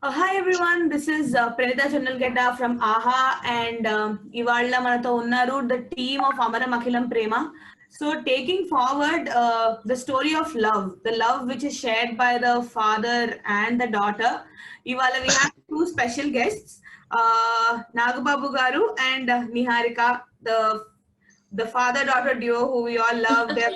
Hi everyone, this is Pranita Channalgedda from AHA and Ivalla Manato Unnaru, the team of Amaram Akhilam Prema. So taking forward the story of love, the love which is shared by the father and the daughter. Ivalla we have two special guests, Nagababu Garu and Niharika, the father-daughter duo who we all love. They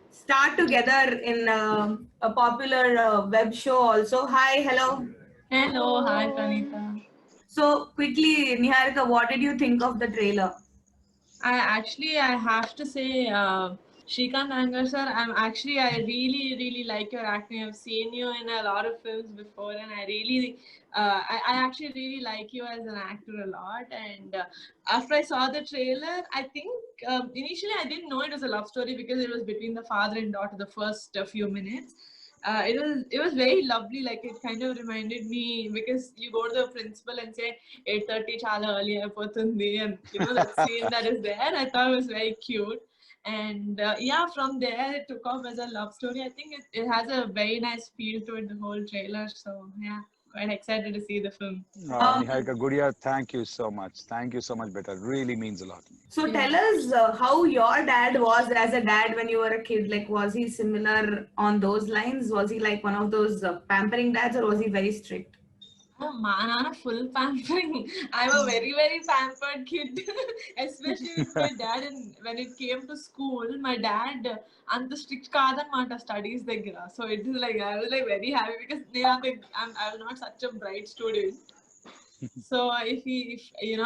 start together in a popular web show also. Hi, hello. Hello, hi Pranita. So quickly, Niharika, what did you think of the trailer? I have to say, Shrikant Nagar sir, I really like your acting. I've seen you in a lot of films before, and I actually really like you as an actor a lot. And after I saw the trailer, I think initially I didn't know it was a love story because it was between the father and daughter the first few minutes. It was very lovely. Like it kind of reminded me because you go to the principal and say 8:30 chala early అయిపోతుంది and that scene that is there. I thought it was very cute. And yeah, from there it took off as a love story. I think it has a very nice feel to it, the whole trailer. So yeah, quite excited to see the film. Niharika Gudia, thank you so much. Thank you so much, Beta. It really means a lot to me. So tell us how your dad was as a dad when you were a kid. Like, was he similar on those lines? Was he like one of those pampering dads, or was he very strict? మా నాన్న full pampering. I'm a very pampered kid, especially with my dad. And when it came to school, my dad అంత strict కాదన్నమాట studies దగ్గర. So it is like I was like very happy because I was not such a bright student. So if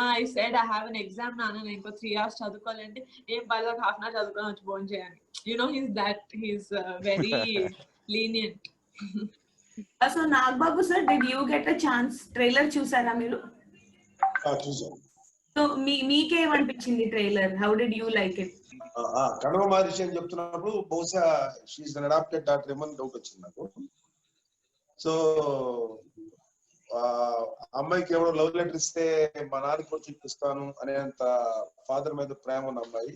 I said I have an exam నాన్న నేను ఇంకో 3 hours చదువుకోవాలంటే ఏం పర్లేదు ఒక half an hour చదువుకొని వచ్చి భోజనం చేయని. He's very lenient. So Nagbabu sir, did you get a chance? Trailer చూసారా మీరు? చూసాను. So మీకేమనిపించింది trailer? How did you like it? కడవ మహర్షి అని చెప్తున్నప్పుడు బహుశా షీఈస్ అన్ అడాప్టెడ్ డాక్టర్ ఏమని డౌట్ వచ్చింది నాకు. సో అమ్మాయికి ఎవరో లవ్ లెటర్ ఇస్తే మా నాన్నకి వచ్చి ఇప్పిస్తాను అనేంత ఫాదర్ మీద ప్రేమ ఉన్న అమ్మాయి.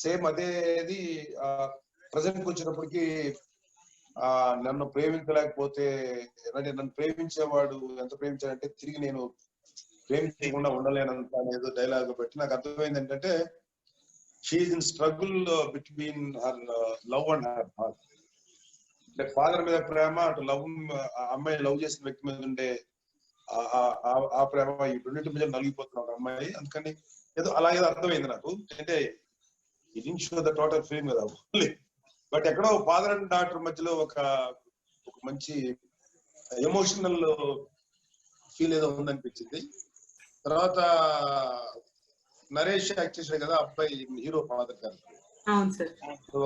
సేమ్ అదేది ప్రజెంట్కి వచ్చినప్పటికీ నన్ను ప్రేమించలేకపోతే నన్ను ప్రేమించేవాడు ఎంత ప్రేమించాడంటే తిరిగి నేను ప్రేమించకుండా ఉండలేనంత అనేదో డైలాగ్ బట్టి నాకు అర్థమైంది ఏంటంటే she's in struggle between her love and her heart. అంటే ఫాదర్ మీద ప్రేమ, అటు లవ్ అమ్మాయి లవ్ చేసిన వ్యక్తి మీద ఉండే ఆ ప్రేమ ఈ రెండింటి మీద నలిగిపోతున్న ఒక అమ్మాయి. అందుకని ఏదో అలా ఏదో అర్థమైంది నాకు. అంటే it didn't show the total film కదా, బట్ ఎక్కడో ఫాదర్ అండ్ డాటర్ మధ్యలో ఒక మంచి ఎమోషనల్ ఫీల్ ఏదో ఉందనిపించింది. తర్వాత నరేష్ యాక్ట్ చేశాడు కదా అబ్బాయి, హీరో ఫాదర్ గారు.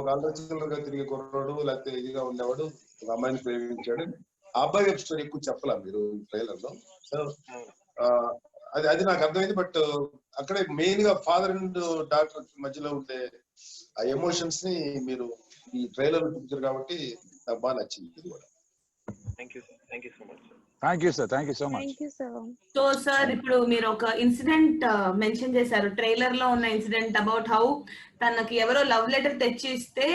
ఒక అల్లచిల్లర్ గా తిరిగే కుర్రాడు, లేకపోతే ఇదిగా ఉండేవాడు, ఒక అమ్మాయిని ప్రేమించాడు. ఆ అబ్బాయి వెబ్ స్టోరీ ఎక్కువ చెప్పలా మీరు ట్రైలర్ లో. సో అది నాకు అర్థమైంది. బట్ అక్కడే మెయిన్ గా ఫాదర్ అండ్ డాటర్ మధ్యలో ఉండే ఆ ఎమోషన్స్ ని మీరు ఈ ట్రైలర్ చూపించారు కాబట్టి నాకు బాగా నచ్చింది ఇది కూడా. Thank you, sir. So sir ఇప్పుడు మీరు ఒక ఇన్సిడెంట్ మెన్షన్ చేశారు ట్రైలర్ లో ఉన్న ఇన్సిడెంట్ అబౌట్ హౌ తనకి ఎవరో లవ్ లెటర్ తెచ్చిస్తే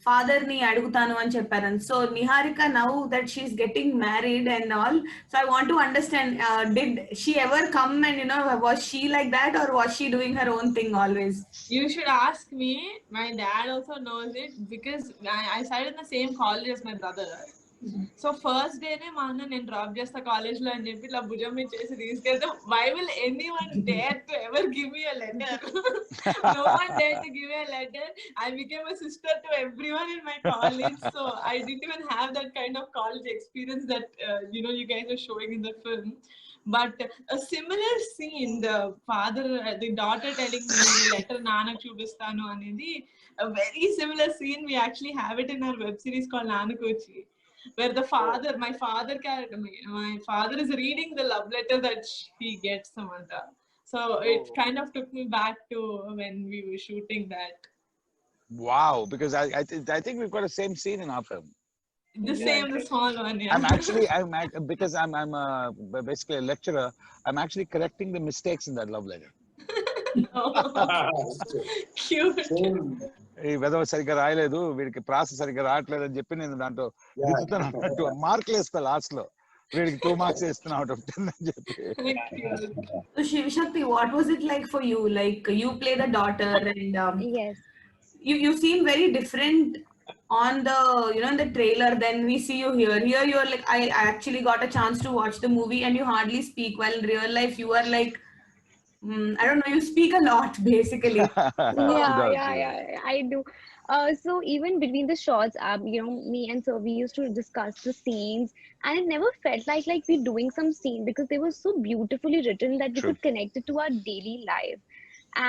ఫాదర్ ని అడుగుతాను అని చెప్పారు. So Niharika, now that she's getting married and all, so I want to understand, did she ever come and was she like that or was she doing her own thing always? You should ask me. My dad also knows it because I studied in the same college as my brother. So first డేనే మా అన్న నేను drop చేస్తా college లో అని చెప్పి ఇట్లా భుజం మీద చేసి తీసుకెళ్తే, why will anyone dare to ever give me a letter? No one dared to give me a letter. I became a sister to everyone in my college, so I didn't even have that kind of college experience that you guys are showing in the film. But a similar scene, the daughter telling me letter nana chubistanu anedi, a very similar scene. We actually have it in our web series called Nanukochi, where my father is reading the love letter that he gets Samantha. So it kind of took me back to when we were shooting that. Wow, because I think we've got the same scene in our film. The small one, yeah. Because I'm basically a lecturer. I'm actually correcting the mistakes in that love letter. Cute. ఈ వెదవ సరిగ్గా రాయలేదు, వీడికి ప్రాస సరిగ్గా రావట్లేదు అని చెప్పి నేను దాంట్లో మార్కులు వేస్తా లాస్ట్ లో. వీడికి 2 marks ఇస్తున్నా out of 10 అని చెప్పి. So Shivshakti, what was it like for you? Like you play the daughter and Yes. you seem very different on the in the trailer than we see you here. Here you are like I actually got a chance to watch the movie and you hardly speak. While in real life you are like I don't know, you speak a lot basically. She does, Yeah, I do. So even between the shots, me and Sir, we used to discuss the scenes, and it never felt like we're doing some scene because they were so beautifully written that we True. could connect it to our daily life.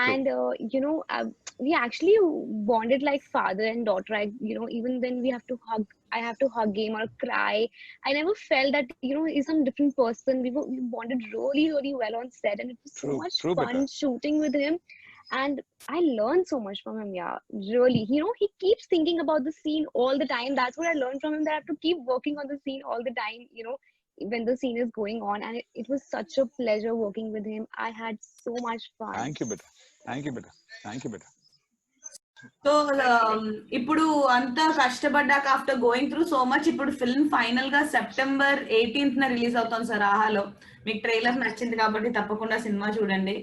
And we actually bonded like father and daughter. Even when I have to hug him or cry. I never felt that he's some different person. We bonded really, really well on set, and it was so True, much true, fun Beta. shooting with him. And I learned so much from him. Yeah, really. He keeps thinking about the scene all the time. That's what I learned from him. That I have to keep working on the scene all the time. When the scene is going on, and it was such a pleasure working with him. I had so much fun. Thank you, beta. Thank you, beta. Thank you, beta. So ఇప్పుడు అంతా కష్టపడ్డాక after going through so much ఇప్పుడు film final గా September 18th release అవుతుంది sir ఆహాలో. మీకు trailer నచ్చింది కాబట్టి తప్పకుండా సినిమా చూడండి.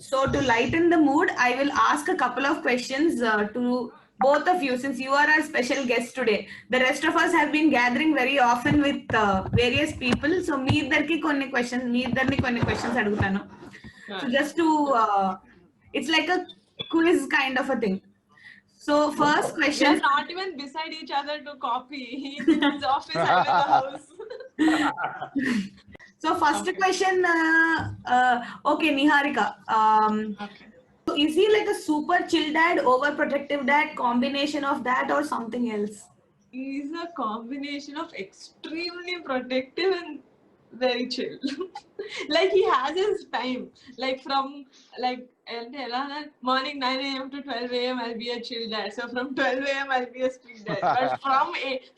So to lighten the mood I will ask a couple of questions to both of you, since you are our special guest today. The rest of us have been gathering very often with various people, so మీ ఇద్దరికి కొన్ని questions అడుగుతాను. So just to it's like a quiz kind of a thing. So first question. They're not even beside each other to copy. He's in his office, I'm in the house. So first question, okay, Niharika. Okay. So is he like a super chill dad, overprotective dad, combination of that or something else? He's a combination of extremely protective and very chill. Like he has his time. Like from morning 9 a.m. to 12 a.m. I'll be a chill dad. So from 12 a.m. I'll be a strict dad. But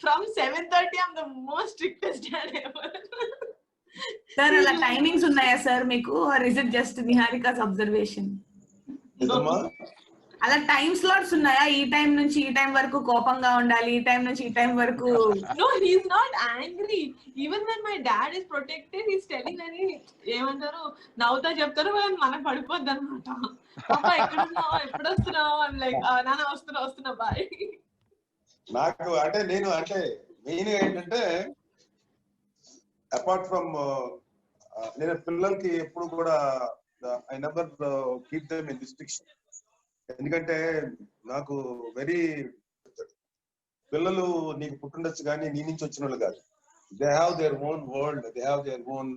from 7:30 I'm the most strictest dad ever. Sir, ala timings unnaya sir meeku, or is it just Niharika's observation? అలా time slots ఉన్నాయా? ఈ time నుంచి ఈ time వరకు కోపంగా ఉండాలి, ఈ time నుంచి ఈ టైం వరకు? No, he's not angry. Even when my dad is protective, he's telling అని ఏమంటారు నవ్వుతా చెప్తారు, మనకు పడిపోద్ది అనమాట. పాపా ఎక్కడున్నావు, ఎప్పుడు వస్తున్నావు? I'm like నాన్న వస్తున్నా బాయ్. నాకు మెయిన్ ఏంటంటే అపార్ట్ ఫ్రమ్ నేను పిల్లలకి ఎప్పుడు కూడా I never keep them in restriction. ఎందుకంటే నాకు వెరీ పిల్లలు నీకు పుట్టుండొచ్చు కానీ నీ నుంచి వచ్చిన వాళ్ళు కాదు. They have their own world, they have their own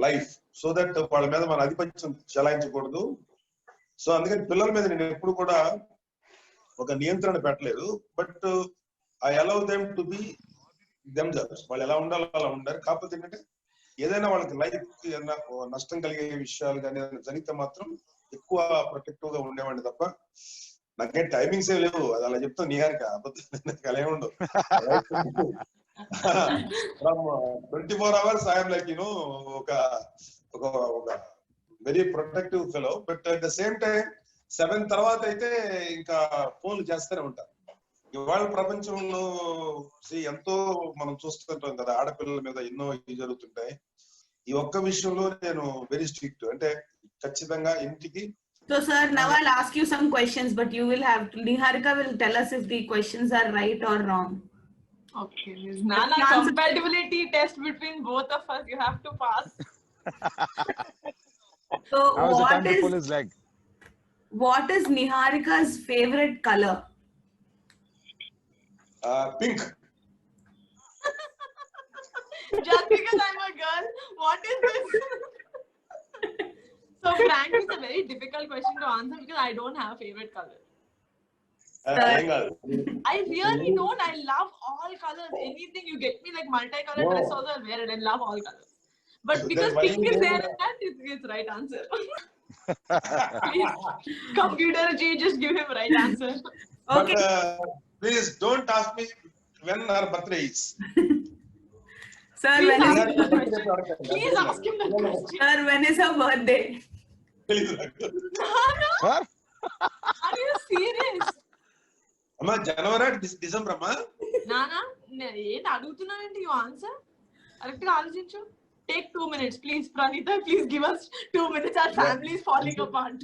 life. So that వాళ్ళ మీద మన ఆధిపత్యం చలాయించకూడదు. సో అందుకని పిల్లల మీద నేను ఎప్పుడు కూడా ఒక నియంత్రణ పెట్టలేదు. But I allow them to be themselves. వాళ్ళు ఎలా ఉండాలో అలా ఉండారు. కాకపోతే ఏంటంటే ఏదైనా వాళ్ళకి లైఫ్ నష్టం కలిగే విషయాలు కానీ జరిగితే మాత్రం ఎక్కువ ప్రొటెక్టివ్ గా ఉండేవాడిని తప్ప నాకేం టైమింగ్స్ ఏ లేవు. అది అలా చెప్తాను నిహారిక, అలా ఏముండవు. 24 hours ఐఎమ్ లైక్ ఒక very protective fellow. But at the same time 7 తర్వాత అయితే ఇంకా ఫోన్లు చేస్తూనే ఉంటారు. ఇవాళ ప్రపంచంలో ఎంతో మనం చూస్తుంటాం కదా, ఆడపిల్లల మీద ఎన్నో జరుగుతుంటాయి. ఈ ఒక్క విషయంలో నేను వెరీ స్ట్రిక్ట్, అంటే ఖచ్చితంగా ఇంటికి. So sir, now I'll ask you some questions, but you will have to, Niharika will tell us if the questions are right or wrong. Okay, there's not a compatibility test between both of us. You have to pass. So How's the time to pull his leg? What is Niharika's favorite color? Pink. Just because I'm a girl, what is this? So Frank, it's a very difficult question to answer because I don't have a favorite color. I really don't. I love all colors. Anything you get me, like multicolored dress also, I'll wear it. I love all colors. But because pink is there in that, it's right answer. Please, computer G, just give him right answer. Okay. But, please don't ask me when our birthday is. Sir, Please when is ask him the question. Please ask him the question. Sir, when is her birthday? No. Are you serious? Amma, January, December, amma? Nana, ఏంటి అడుగుతున్నానంటే you answer correct గా ఆలోచించు. Take 2 minutes, please. Pranita, please give us 2 minutes. Our family is falling apart.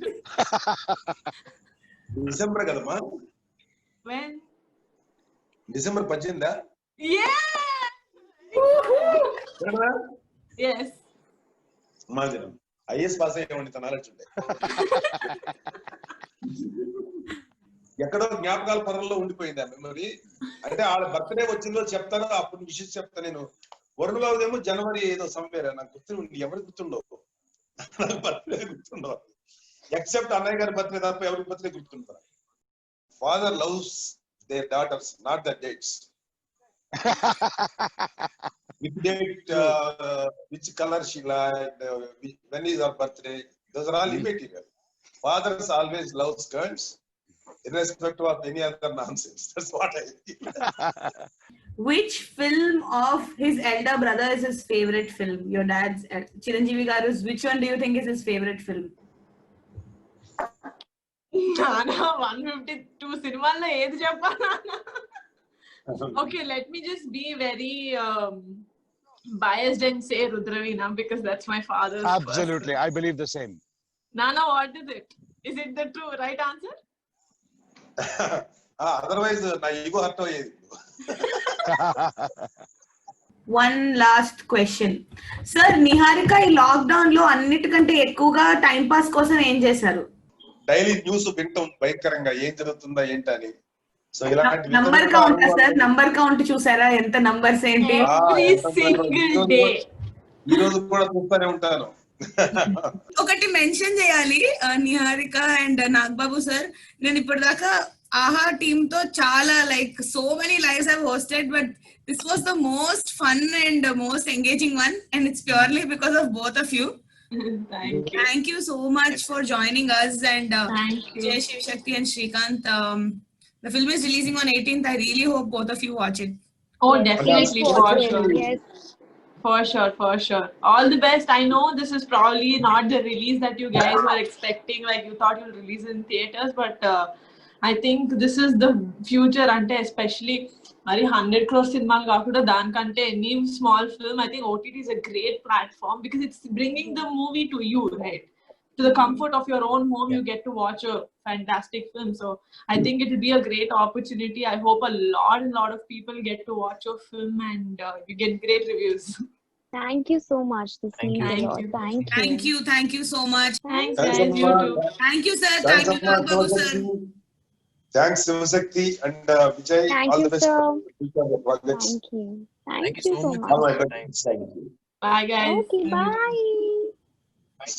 December కదమ్మా, When? December 18. Yeah! Yes. మాదిరం IAS pass అయ్యేవాడిని తన knowledge ఉంటే ఎక్కడో జ్ఞాపకాల పరంలో ఉండిపోయింది ఆ మెమరీ. అంటే వాళ్ళ బర్త్డే వచ్చిందో చెప్తారో అప్పుడు విషయం చెప్తా నేను. వరుణ్ బాబుదేమో జనవరి ఏదో సంవేర్, నాకు గుర్తుండి ఎవరికి గుర్తుండవు, నాకు బర్త్డే గుర్తుండవు. ఎక్సెప్ట్ అన్నయ్య గారి బర్త్డే తప్ప ఎవరికి బర్త్డే గుర్తుంటారు. Father loves their daughters, not the dates. Which date, which color she liked, when is her birthday, those are all immaterial. Fathers always loves girls, irrespective of any other nonsense. That's what I feel. Which film of his elder brother is his favorite film? Your dad's Chiranjeevi Garu's, which one do you think is his favorite film? Nana, 152 సినిమాల్లో ఏది చెప్పాలా? Okay, let me just be very biased and say Rudraveena because that's my father's. Absolutely, I believe the same. Nana, what is it? Is it the true right answer? Otherwise నా ego hurt అయ్యేది. One last question. Sir, Niharika ఈ lockdown లో అన్నిటికంటే ఎక్కువగా time pass కోసం ఏం చేశారు? Daily news వింటాం భయంకరంగా ఏం జరుగుతుందా ఏంటని. సో ఇలాంటి number count sir, number count చూసారా ఎంత నంబర్స్ ఏంటి? Every single day. ఈ రోజు కూడా చూస్తూనే ఉంటాను. ఒకటి మెన్షన్ చేయాలి నిహారిక అండ్ నాగబాబు సార్, నేను ఇప్పటిదాకా ఆహా టీమ్ తో చాలా like so many lives have hosted, but this was the most fun and most engaging one and it's purely because of both of you. Thank you so much for joining us and Jay Shiv Shakti and Srikanth. The film is releasing on 18th. I really hope both of you watch it. Oh, definitely, for sure. Yes. For sure. All the best. I know this is probably not the release that you guys were expecting, like you thought you'll release in theaters, but I think this is the future, ante especially మరి 100 crore సినిమాలు కాకుండా దానికంటే any small film, I think OTT is a great platform because it's bringing the movie to you, right? To the comfort of your own home, you get to watch a fantastic film. So I think it will be a great opportunity. I hope a lot of people get to watch your film and you get great reviews. Thank you so much. This means a lot. Thank you so much. Thanks Thanks, guys, you Amma. too. Thank you sir. Thanks, Thank you Nagbhabu sir. Thanks Shivashakti and Vijay. Thank All you, the best sir. for future projects. Thank you. Thank you so much. All my Thanks. best. Thank you. Bye guys. Okay, bye. Bye.